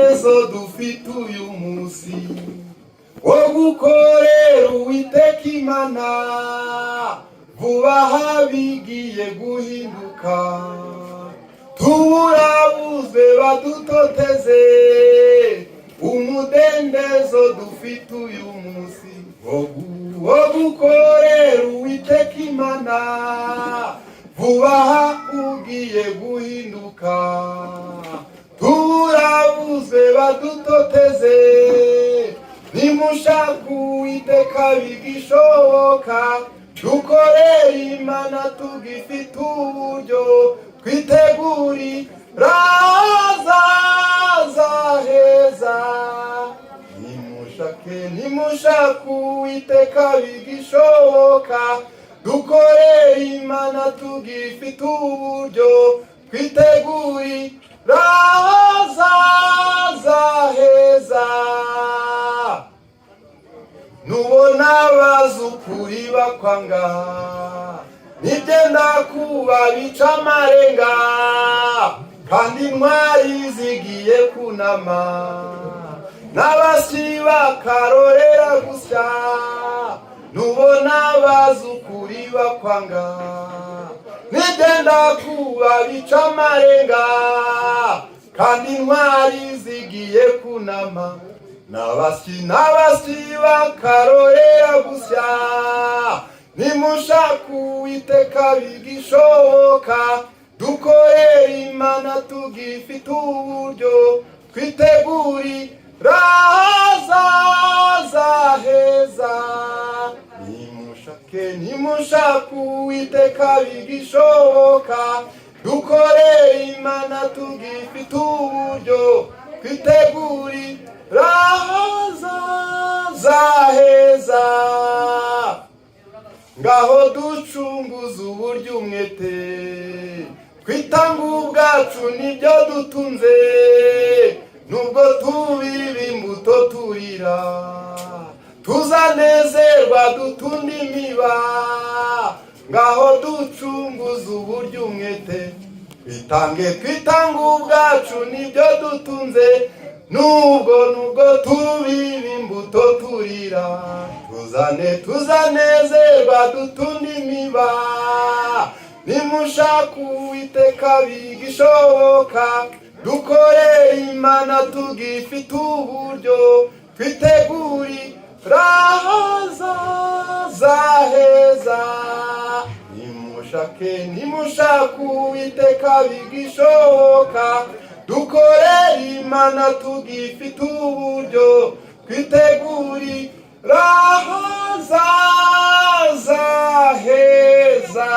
Yesu dufite uyu munsi wo gukorera Uwiteka Imana, vuba aha bigiye guhinduka, tuburabuze badutoteze, umudendezo dufite uyu munsi wo gukorera Uwiteka Imana, vuba aha ugiye guhinduka, turabuze badutoteze, nimushaka Uwiteka bigishoboka, dukorere Imana tugifite uburyo, twitegurira ahazaza heza. Nimushaka Uwiteka bigishoboka, dukorere Imana tugifite uburyo, twitegurira ahazaza heza. Nubona abazukuri bakwanga, nibyenda kuba bica amarenga, kandi intwari zigiye kunama, n'abasi bakarorera gusya. Nubona abazukuri bakwanga, nibyenda kuba bica amarenga, kandi intwari zigiye kunama, n'abasi bakarorera gusya. Nimushaka Uwiteka bigishoboka, dukorere Imana tugifite uburyo, twitegurira ahazaza heza. Nimushaka Uwiteka bigishoboka, dukorere Imana tugifite uburyo, twitegurira ahazaza heza. Ngaho ducunguze uburyo umwete, twitanga ubwacu nibyo dutunze, nubwo tubiba imbuto turira, tuzanezerwa dutunda imiba. Ngaho ducunguze uburyo umwete, twitanga ubwacu nibyo dutunze, nubwo tubiba imbuto turira, tuzanezerwa dutunda imiba. Nimushaka Uwiteka bigishoboka, dukorere Imana tugifite uburyo, twitegurira ahazaza heza. Nimushaka Uwiteka bigishoboka, dukorere Imana tugifite uburyo, twitegurira ahazaza heza.